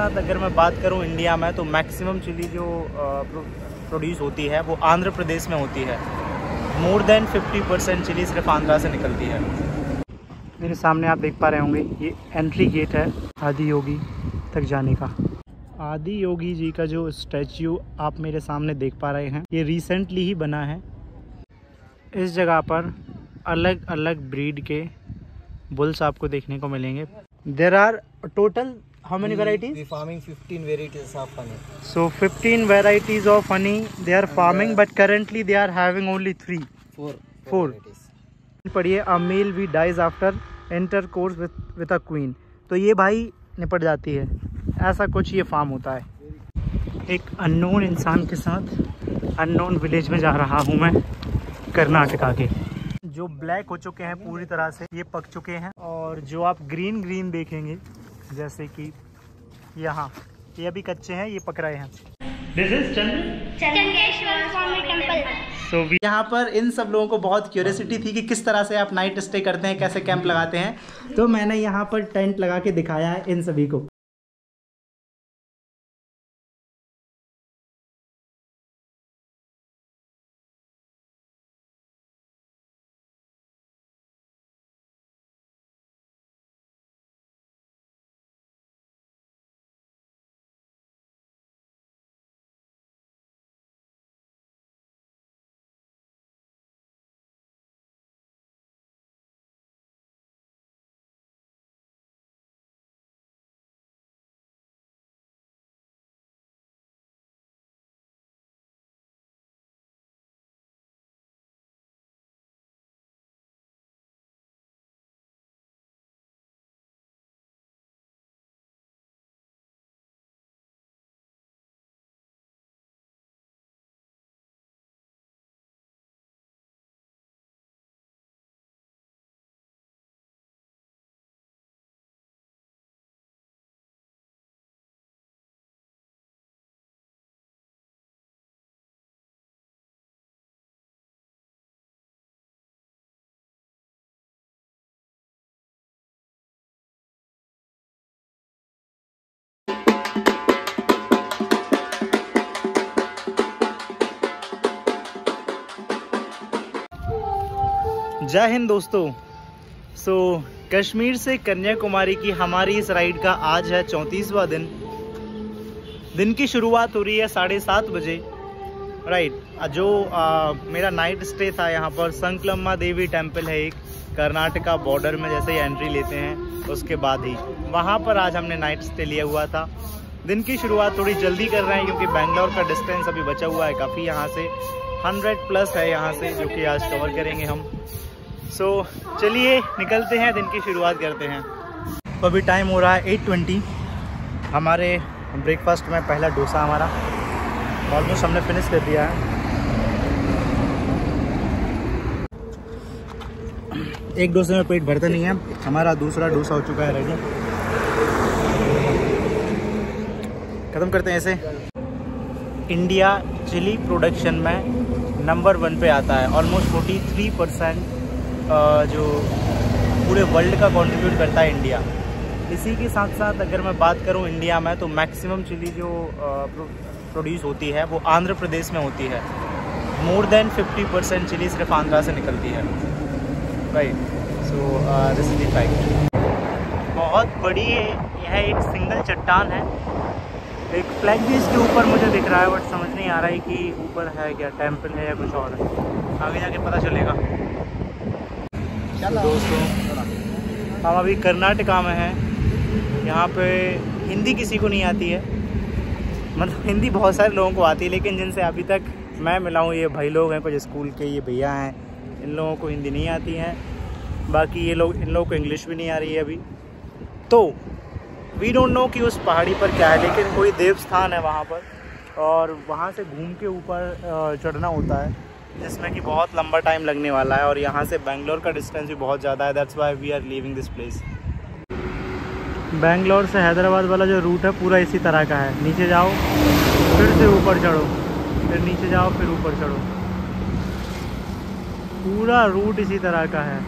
साथ अगर मैं बात करूं इंडिया में, तो मैक्सिमम चिली जो प्रोड्यूस होती है वो आंध्र प्रदेश में होती है। मोर देन 50% चिली सिर्फ आंध्रा से निकलती है। मेरे सामने आप देख पा रहे होंगे ये एंट्री गेट है आदि योगी तक जाने का। आदि योगी जी का जो स्टैच्यू आप मेरे सामने देख पा रहे हैं, ये रिसेंटली ही बना है। इस जगह पर अलग अलग ब्रीड के बुल्स आपको देखने को मिलेंगे। There are total how many varieties? We farming 15 varieties of honey. So 15 varieties of honey they are farming, but currently they are having only 4 varieties. पढ़िए, a male we dies after intercourse with a queen। तो ये भाई निपट जाती है, ऐसा कुछ ये फार्म होता है। एक अननोन इंसान के साथ अननोन विलेज में जा रहा हूँ मैं, कर्नाटका के। जो ब्लैक हो चुके हैं पूरी तरह से, ये पक चुके हैं, और जो आप ग्रीन ग्रीन देखेंगे जैसे कि यहाँ, ये अभी कच्चे हैं, ये पक रहे हैं। This is Chandreshwar Swami temple. यहाँ पर इन सब लोगों को बहुत क्यूरियोसिटी थी कि किस तरह से आप नाइट स्टे करते हैं, कैसे कैंप लगाते हैं, तो मैंने यहाँ पर टेंट लगा के दिखाया है इन सभी को। जय हिंद दोस्तों। कश्मीर से कन्याकुमारी की हमारी इस राइड का आज है 34वां दिन। दिन की शुरुआत हो रही है 7:30 बजे। राइट, जो मेरा नाइट स्टे था यहाँ पर संकलम्मा देवी टेम्पल है एक, कर्नाटका बॉर्डर में जैसे ही एंट्री लेते हैं उसके बाद ही वहाँ पर आज हमने नाइट स्टे लिया हुआ था। दिन की शुरुआत थोड़ी जल्दी कर रहे हैं क्योंकि बेंगलोर का डिस्टेंस अभी बचा हुआ है काफ़ी, यहाँ से 100+ है यहाँ से, जो कि आज कवर करेंगे हम। चलिए निकलते हैं, दिन की शुरुआत करते हैं। तो अभी टाइम हो रहा है 8:20। हमारे ब्रेकफास्ट में पहला डोसा हमारा ऑलमोस्ट हमने फिनिश कर दिया है। एक डोसे में पेट भरता नहीं है, हमारा दूसरा डोसा हो चुका है रेडी। ख़त्म करते हैं इसे। इंडिया चिली प्रोडक्शन में नंबर 1 पे आता है। ऑलमोस्ट 43% जो पूरे वर्ल्ड का कंट्रीब्यूट करता है इंडिया। इसी के साथ साथ अगर मैं बात करूं इंडिया में, तो मैक्सिमम चिली जो प्रोड्यूस होती है वो आंध्र प्रदेश में होती है। मोर देन 50% चिली सिर्फ आंध्रा से निकलती है। Right, this is the fact. बहुत बड़ी यह एक सिंगल चट्टान है। एक फ्लैग भी इसके ऊपर मुझे दिख रहा है, बट समझ नहीं आ रहा है कि ऊपर है क्या, टेम्पल है या कुछ और है। आगे जाके पता चलेगा। दोस्तों, हम अभी कर्नाटका में हैं। यहाँ पे हिंदी किसी को नहीं आती है, मतलब हिंदी बहुत सारे लोगों को आती है, लेकिन जिनसे अभी तक मैं मिला हूँ, ये भाई लोग हैं, कुछ स्कूल के ये भैया हैं, इन लोगों को हिंदी नहीं आती है। बाकी इन लोगों को इंग्लिश भी नहीं आ रही है अभी। तो वी डोंट नो कि उस पहाड़ी पर क्या है, लेकिन कोई देव स्थान है वहाँ पर, और वहाँ से घूम के ऊपर चढ़ना होता है, जिसमें कि बहुत लंबा टाइम लगने वाला है। और यहाँ से बेंगलोर का डिस्टेंस भी बहुत ज़्यादा है। That's why we are leaving this place. Bangalore से हैदराबाद वाला जो रूट है पूरा इसी तरह का है। नीचे जाओ, फिर से ऊपर चढ़ो, फिर नीचे जाओ, फिर ऊपर चढ़ो। पूरा रूट इसी तरह का है।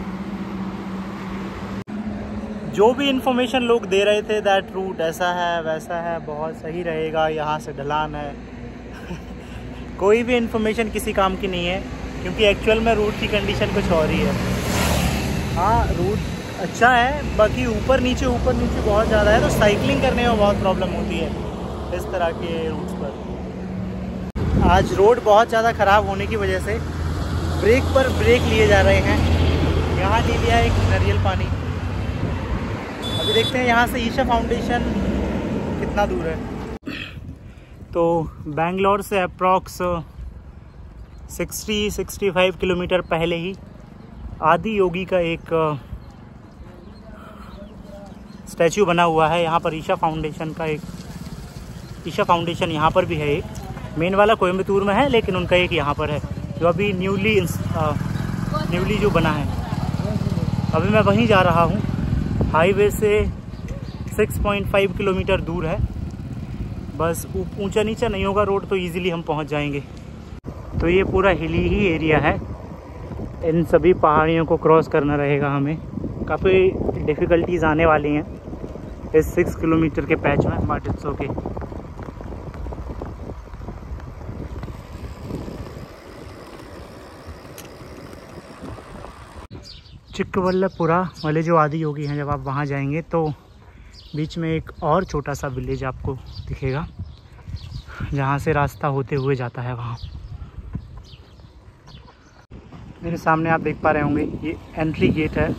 जो भी इंफॉर्मेशन लोग दे रहे थे दैट रूट ऐसा है वैसा है, बहुत सही रहेगा, यहाँ से ढलान है कोई भी इंफॉर्मेशन किसी काम की नहीं है, क्योंकि एक्चुअल में रूट की कंडीशन कुछ और ही है। हाँ रूट अच्छा है, बाकी ऊपर नीचे बहुत ज़्यादा है, तो साइकिलिंग करने में बहुत प्रॉब्लम होती है इस तरह के रूट्स पर। आज रोड बहुत ज़्यादा ख़राब होने की वजह से ब्रेक पर ब्रेक लिए जा रहे हैं। यहाँ ले लिया एक नारियल पानी। अभी देखते हैं यहाँ से ईशा फाउंडेशन कितना दूर है। तो बेंगलोर से अप्रॉक्स 60-65 किलोमीटर पहले ही आदि योगी का एक स्टैचू बना हुआ है। यहाँ पर ईशा फाउंडेशन का एक ईशा फाउंडेशन यहाँ पर भी है, एक मेन वाला कोयम्बतूर में है, लेकिन उनका एक यहाँ पर है जो अभी न्यूली जो बना है। अभी मैं वहीं जा रहा हूँ, हाईवे से 6.5 किलोमीटर दूर है, बस ऊंचा नीचा नहीं होगा रोड तो इजीली हम पहुँच जाएंगे। तो ये पूरा हिली ही एरिया है, इन सभी पहाड़ियों को क्रॉस करना रहेगा हमें। काफ़ी डिफ़िकल्टीज आने वाली हैं इस 6 किलोमीटर के पैच में, बट इट्स ओके। चिक्कबल्लापुरा वाले जो आदि योगी हैं, जब आप वहाँ जाएंगे तो बीच में एक और छोटा सा विलेज आपको दिखेगा, जहाँ से रास्ता होते हुए जाता है वहाँ। मेरे सामने आप देख पा रहे होंगे ये एंट्री गेट है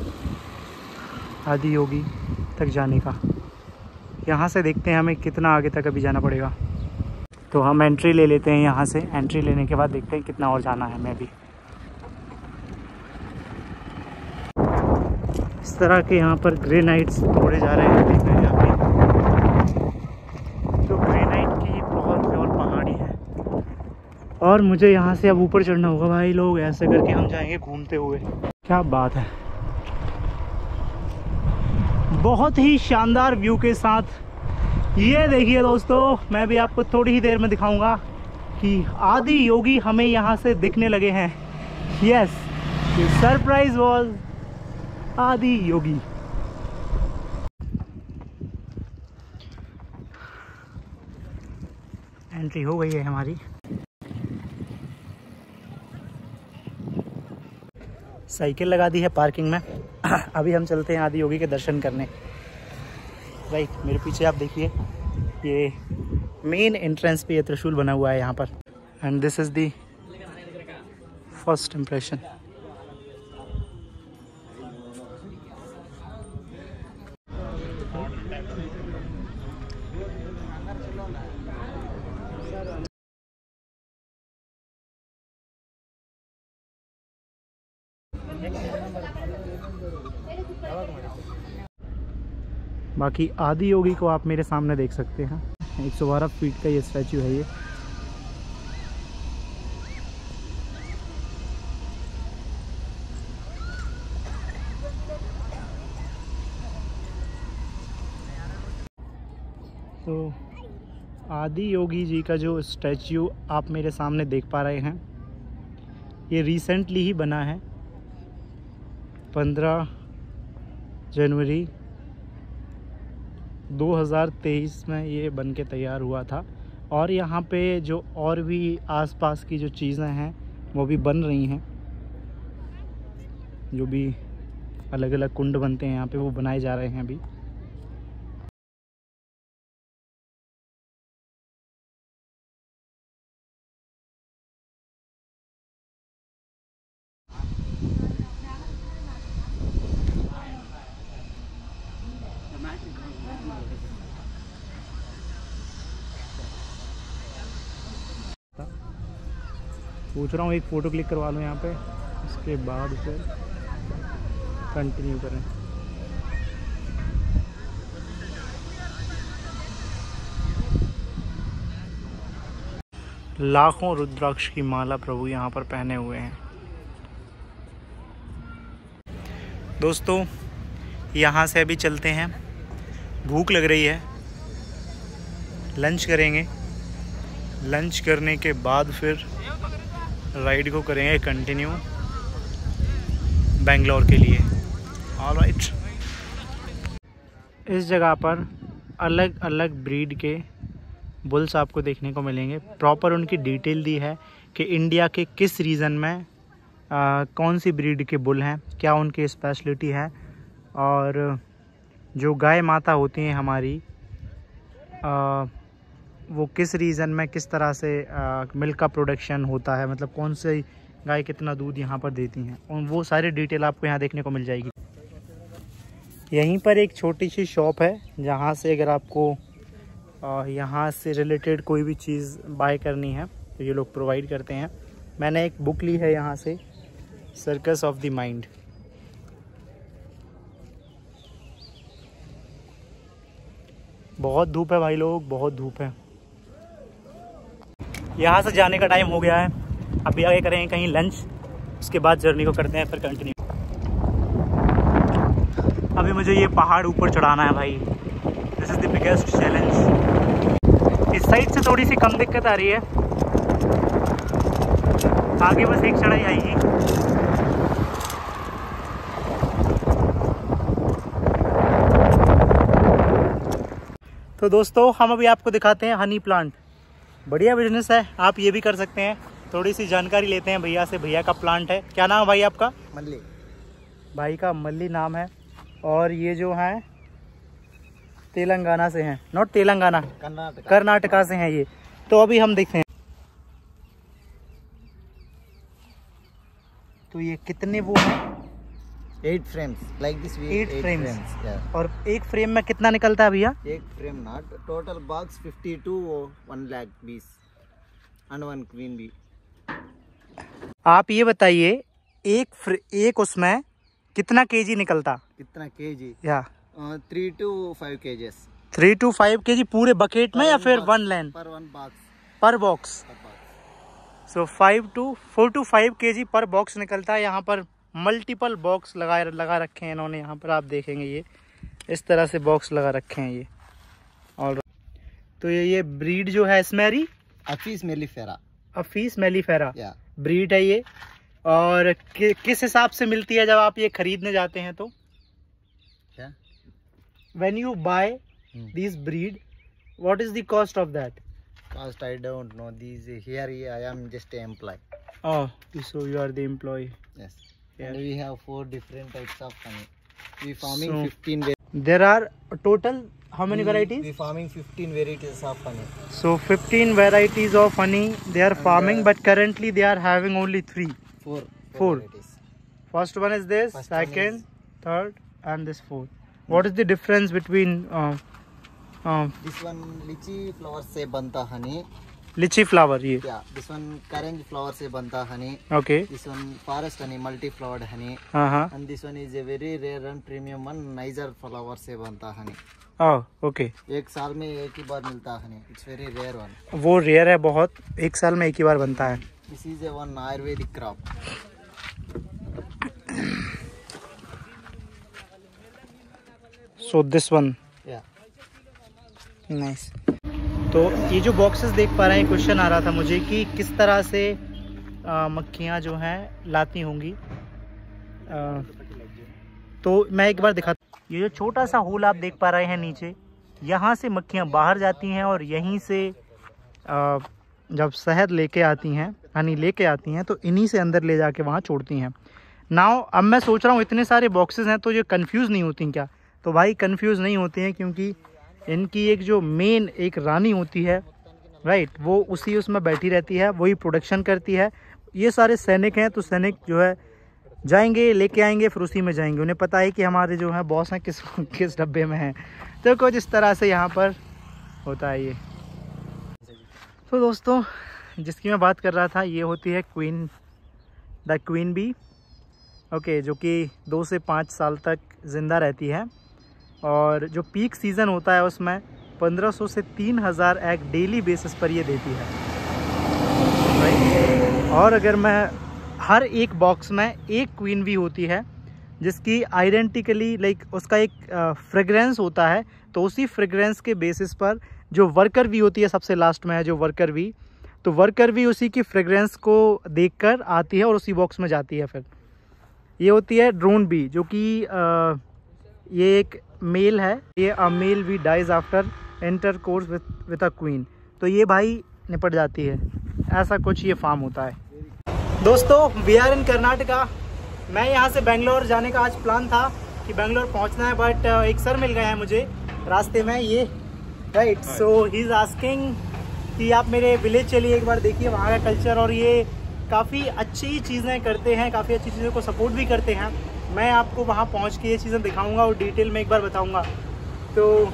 आदि योगी तक जाने का। यहाँ से देखते हैं हमें कितना आगे तक अभी जाना पड़ेगा। तो हम एंट्री ले लेते हैं यहाँ से, एंट्री लेने के बाद देखते हैं कितना और जाना है हमें अभी। इस तरह के यहाँ पर ग्रेनाइट्स तोड़े जा रहे हैं, देख रहे हैं यहाँ पे। तो ग्रेनाइट की बहुत प्योर पहाड़ी है और मुझे यहाँ से अब ऊपर चढ़ना होगा भाई लोग, ऐसे करके हम जाएंगे घूमते हुए। क्या बात है, बहुत ही शानदार व्यू के साथ। ये देखिए दोस्तों, मैं भी आपको थोड़ी ही देर में दिखाऊंगा कि आदि योगी हमें यहाँ से दिखने लगे हैं। यस, सरप्राइज वाज आदि योगी। एंट्री हो गई है हमारी। साइकिल लगा दी है पार्किंग में। अभी हम चलते हैं आदि योगी के दर्शन करने। राइट, मेरे पीछे आप देखिए, ये मेन एंट्रेंस पे ये त्रिशूल बना हुआ है यहाँ पर। And this is the first impression. बाकी आदि योगी को आप मेरे सामने देख सकते हैं। 112 फीट का ये स्टैचू है। ये तो आदि योगी जी का जो स्टैचू आप मेरे सामने देख पा रहे हैं, ये रिसेंटली ही बना है। 15 जनवरी 2023 में ये बन के तैयार हुआ था। और यहाँ पे जो और भी आसपास की जो चीज़ें हैं वो भी बन रही हैं, जो भी अलग अलग कुंड बनते हैं यहाँ पे वो बनाए जा रहे हैं अभी। पूछ रहा हूँ एक फ़ोटो क्लिक करवा लूँ यहाँ पे, उसके बाद फिर कंटिन्यू करें। लाखों रुद्राक्ष की माला प्रभु यहाँ पर पहने हुए हैं। दोस्तों यहाँ से अभी चलते हैं, भूख लग रही है, लंच करेंगे। लंच करने के बाद फिर राइड को करेंगे कंटिन्यू बेंगलोर के लिए। ऑलराइट, इस जगह पर अलग अलग ब्रीड के बुल्स आपको देखने को मिलेंगे। प्रॉपर उनकी डिटेल दी है कि इंडिया के किस रीजन में कौन सी ब्रीड के बुल हैं, क्या उनकी स्पेशलिटी है, और जो गाय माता होती हैं हमारी वो किस रीजन में किस तरह से मिल्क का प्रोडक्शन होता है, मतलब कौन से गाय कितना दूध यहाँ पर देती हैं, और वो सारी डिटेल आपको यहाँ देखने को मिल जाएगी। यहीं पर एक छोटी सी शॉप है जहाँ से अगर आपको यहाँ से रिलेटेड कोई भी चीज़ बाय करनी है तो ये लोग प्रोवाइड करते हैं। मैंने एक बुक ली है यहाँ से, सर्कस ऑफ द माइंड। बहुत धूप है भाई लोग, बहुत धूप है। यहाँ से जाने का टाइम हो गया है, अभी आगे करेंगे कहीं लंच, उसके बाद जर्नी को करते हैं फिर कंटिन्यू। अभी मुझे ये पहाड़ ऊपर चढ़ाना है भाई, this is the biggest challenge. इस साइड से थोड़ी सी कम दिक्कत आ रही है, आगे बस एक चढ़ाई आएगी। तो दोस्तों हम अभी आपको दिखाते हैं हनी प्लांट। बढ़िया बिजनेस है, आप ये भी कर सकते हैं। थोड़ी सी जानकारी लेते हैं भैया से। भैया का प्लांट है, क्या नाम है भाई आपका? मल्ली। भाई का मल्ली नाम है, और ये जो है तेलंगाना से हैं, नॉट तेलंगाना, कर्नाटका से हैं ये। तो अभी हम देखते हैं तो ये कितने वो हैं? 8 frames like this we 8 frames yeah. और एक फ्रेम में कितना निकलता है भैया? एक frame not total box 52 1 lakh bees and 1 queen bee। आप ये बताइए एक उसमें कितना केजी निकलता? कितना केजी? या 3 to 5 kgs। 3 to 5 केजी पूरे बकेट में या फिर वन लाइन? पर वन बॉक्स, पर बॉक्स। सो 4 to 5 केजी पर बॉक्स निकलता है। यहाँ पर मल्टीपल बॉक्स लगा रखे हैं इन्होंने। यहाँ पर आप देखेंगे ये इस तरह से बॉक्स लगा रखे हैं ये। और तो ये ब्रीड जो है स्मेरी Apis mellifera, Apis mellifera breed है ये। और किस हिसाब से मिलती है जब आप ये खरीदने जाते हैं तो? क्या? When you buy this breed, what is the cost of that? Cost I don't know. These here I am just an employee. Oh, so you are the employee. Yes. Yeah. And we have 4 different types of honey. We farming So, 15. There are total how many varieties? We farming 15 varieties of honey. So 15 varieties of honey they are farming, but currently they are having only 3. 4 Four. varieties. First one is this, First one second, is- third, and this fourth. What is the difference between This one lychee flower से बनता honey. lychee flower? ये Yeah. This one orange flower से बनता honey. okay. This one forest honey, multi-flowered honey. हाँ And this one is a very rare and premium one, Niger flower से बनता honey. oh okay. एक साल में एक ही बार मिलता honey. It's very rare one. वो रेयर है बहुत, एक साल में एक ही बार बनता है। This is a one Ayurvedic crop. So this one Yeah. nice. तो ये जो बॉक्सेस देख पा रहे हैं, क्वेश्चन आ रहा था मुझे कि किस तरह से मक्खियाँ जो हैं लाती होंगी। तो मैं एक बार दिखाता। ये जो छोटा सा होल आप देख पा रहे हैं नीचे, यहाँ से मक्खियाँ बाहर जाती हैं और यहीं से जब शहद लेके आती हैं, हनी लेके आती हैं, तो इन्हीं से अंदर ले जाके वहाँ छोड़ती हैं। नाउ अब मैं सोच रहा हूँ इतने सारे बॉक्सेस हैं तो ये कंफ्यूज नहीं होती क्या? तो भाई कंफ्यूज नहीं होती हैं, क्योंकि इनकी एक जो मेन एक रानी होती है, राइट, वो उसी उसमें बैठी रहती है, वही प्रोडक्शन करती है। ये सारे सैनिक हैं, तो सैनिक जो है जाएंगे लेके आएंगे, फिर उसी में जाएंगे। उन्हें पता है कि हमारे जो है बॉस हैं किस डब्बे में हैं। तो कुछ इस तरह से यहाँ पर होता है ये। तो दोस्तों जिसकी मैं बात कर रहा था, ये होती है द क्वीन बी, ओके, जो कि 2 से 5 साल तक ज़िंदा रहती है। और जो पीक सीज़न होता है उसमें 1500 से 3000 एग डेली बेसिस पर ये देती है, राइट। और अगर मैं हर एक बॉक्स में एक क्वीन बी होती है जिसकी आइडेंटिकली लाइक उसका एक फ्रेगरेंस होता है, तो उसी फ्रेगरेंस के बेसिस पर जो वर्कर बी होती है, सबसे लास्ट में है जो वर्कर बी, तो वर्कर बी उसी की फ्रेगरेंस को देखकर आती है और उसी बॉक्स में जाती है। फिर ये होती है ड्रोन बी, जो कि ये एक मेल है, ये a male we dies after intercourse with a queen. तो ये भाई निपट जाती है, ऐसा कुछ ये फार्म होता है। दोस्तों वी आर इन कर्नाटका। मैं यहाँ से बेंगलोर जाने का आज प्लान था कि बेंगलोर पहुँचना है, बट एक सर मिल गए हैं मुझे रास्ते में, ये right. So he is asking कि आप मेरे विलेज चलिए, एक बार देखिए वहाँ का कल्चर, और ये काफ़ी अच्छी चीज़ें करते हैं, काफ़ी अच्छी चीज़ों को सपोर्ट भी करते हैं। मैं आपको वहाँ पहुँच के ये चीज़ें दिखाऊंगा और डिटेल में एक बार बताऊंगा। तो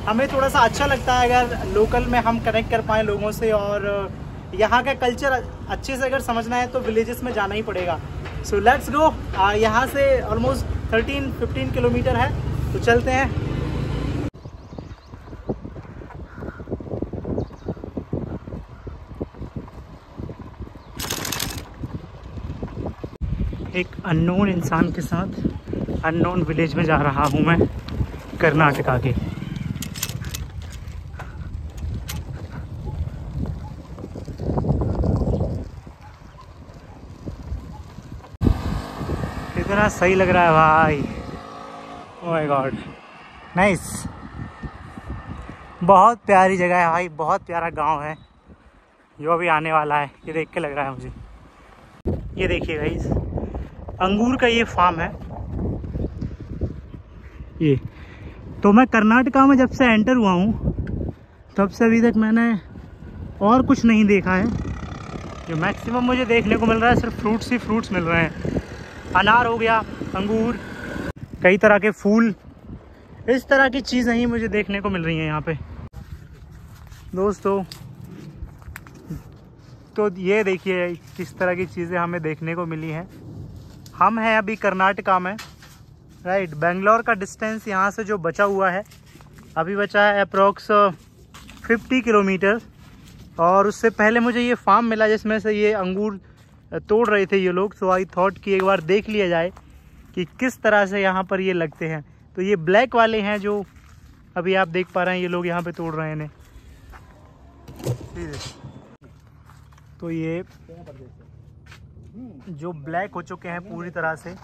हमें थोड़ा सा अच्छा लगता है अगर लोकल में हम कनेक्ट कर पाएँ लोगों से, और यहाँ का कल्चर अच्छे से अगर समझना है तो विलेजेस में जाना ही पड़ेगा। So let's go. यहाँ से ऑलमोस्ट 13-15 किलोमीटर है, तो चलते हैं। एक अननोन इंसान के साथ अननोन विलेज में जा रहा हूँ मैं, कर्नाटका के। कितना सही लग रहा है भाई, ओह माय गॉड, नाइस। बहुत प्यारी जगह है भाई, बहुत प्यारा गांव है जो अभी आने वाला है। ये देख के लग रहा है मुझे, ये देखिए गाइस, अंगूर का ये फार्म है ये। तो मैं कर्नाटका में जब से एंटर हुआ हूँ तब से अभी तक मैंने और कुछ नहीं देखा है। जो मैक्सिमम मुझे देखने को मिल रहा है सिर्फ फ्रूट्स ही फ्रूट्स मिल रहे हैं। अनार हो गया, अंगूर, कई तरह के फूल, इस तरह की चीज़ें ही मुझे देखने को मिल रही हैं यहाँ पे दोस्तों। तो ये देखिए किस तरह की चीज़ें हमें देखने को मिली हैं। हम हैं अभी कर्नाटका में, राइट। बेंगलोर का डिस्टेंस यहाँ से जो बचा हुआ है, अभी बचा है अप्रोक्स 50 किलोमीटर। और उससे पहले मुझे ये फार्म मिला जिसमें से ये अंगूर तोड़ रहे थे ये लोग। सो आई थॉट कि एक बार देख लिया जाए कि किस तरह से यहाँ पर ये लगते हैं। तो ये ब्लैक वाले हैं जो अभी आप देख पा रहे हैं, ये लोग यहाँ पे तोड़ रहे हैं। तो ये जो ब्लैक हो चुके हैं पूरी तरह से,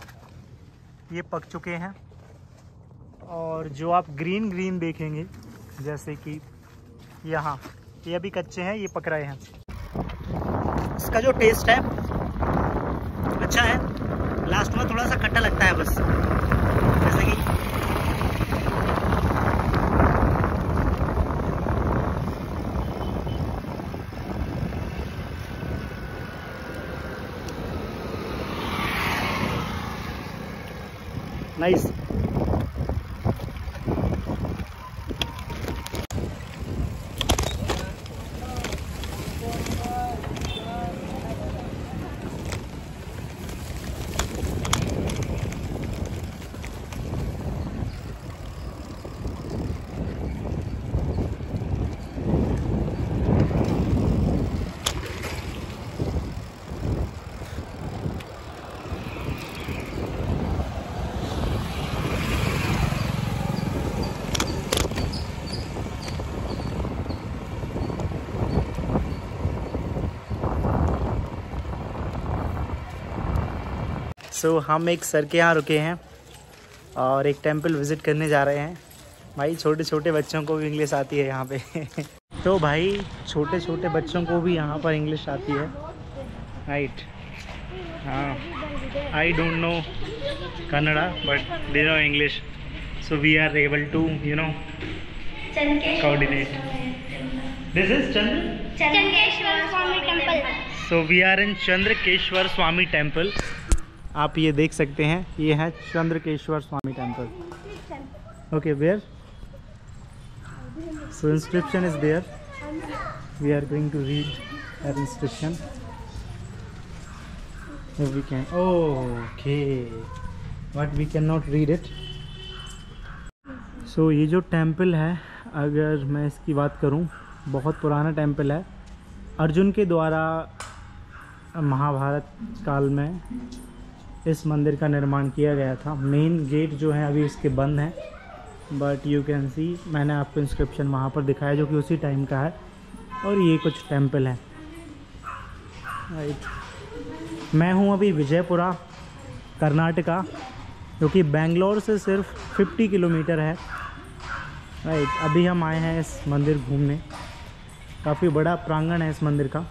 ये पक चुके हैं। और जो आप ग्रीन ग्रीन देखेंगे जैसे कि यहाँ, ये अभी कच्चे हैं, ये पक रहे हैं। इसका जो टेस्ट है अच्छा है, लास्ट में थोड़ा सा खट्टा लगता है बस, जैसे कि नाइस। सो हम एक सर के यहाँ रुके हैं और एक टेंपल विज़िट करने जा रहे हैं। भाई छोटे छोटे बच्चों को भी इंग्लिश आती है यहाँ पे तो भाई छोटे छोटे बच्चों को भी यहाँ पर इंग्लिश आती है, राइट। हाँ, I don't know Kannada but they know English, so we are able to coordinate. This is Chandrakeshwar Swami temple. So we are in Chandrakeshwar Swami temple. आप ये देख सकते हैं, ये है Chandrakeshwar Swami temple. Okay, where? So inscription is there, we are going to read that inscription if we can. Okay, but we cannot read it. So ये जो temple है, अगर मैं इसकी बात करूं, बहुत पुराना टेम्पल है। अर्जुन के द्वारा महाभारत काल में इस मंदिर का निर्माण किया गया था। मेन गेट जो है अभी इसके बंद हैं, बट यू कैन सी, मैंने आपको इंस्क्रिप्शन वहाँ पर दिखाया जो कि उसी टाइम का है। और ये कुछ टेम्पल है, राइट। मैं हूँ अभी विजयपुरा, कर्नाटका, जो कि बेंगलोर से सिर्फ 50 किलोमीटर है। राइट, अभी हम आए हैं इस मंदिर घूमने। काफ़ी बड़ा प्रांगण है इस मंदिर का,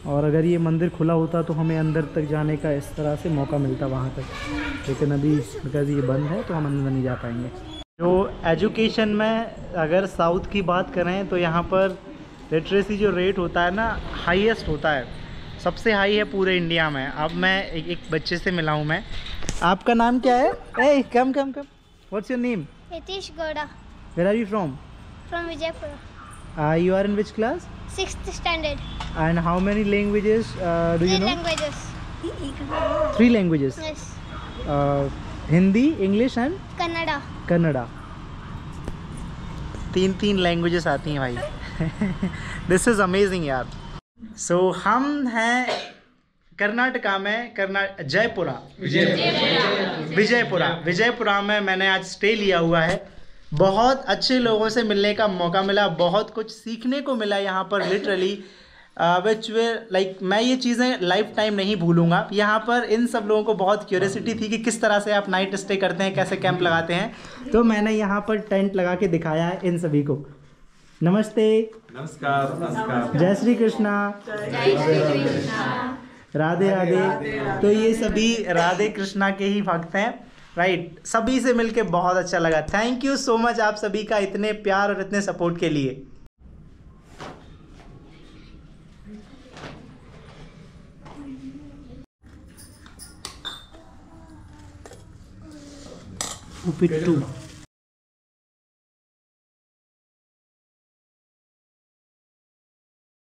और अगर ये मंदिर खुला होता तो हमें अंदर तक जाने का इस तरह से मौका मिलता वहाँ तक, लेकिन अभी बिकॉज़ ये बंद है तो हम अंदर नहीं जा पाएंगे। जो एजुकेशन में अगर साउथ की बात करें तो यहाँ पर लिटरेसी जो रेट होता है ना, हाईएस्ट होता है, सबसे हाई है पूरे इंडिया में। अब मैं एक बच्चे से मिला हूँ मैं। आपका नाम क्या है? A come come come, what's your name? Hitesh Gowda where are you from? from Vijaypura, You are in which class? 6th standard. And how many languages do you 3 know? languages. 3 languages. Yes. Hindi, English and Kannada. Kannada. 3 languages आती हैं भाई। This is amazing यार। सो हम हैं कर्नाटका में, विजयपुरा में मैंने आज स्टे लिया हुआ है। बहुत अच्छे लोगों से मिलने का मौका मिला, बहुत कुछ सीखने को मिला यहाँ पर लिटरली, विच वे लाइक मैं ये चीज़ें लाइफ टाइम नहीं भूलूंगा। यहाँ पर इन सब लोगों को बहुत क्यूरियोसिटी थी कि किस तरह से आप नाइट स्टे करते हैं, कैसे कैंप लगाते हैं, तो मैंने यहाँ पर टेंट लगा के दिखाया है इन सभी को। नमस्ते, नमस्कार, जय श्री कृष्णा, राधे राधे। तो ये सभी राधे कृष्णा के ही भक्त हैं। राइट, सभी से मिलके बहुत अच्छा लगा। थैंक यू सो मच आप सभी का इतने प्यार और इतने सपोर्ट के लिए। उपिट्टू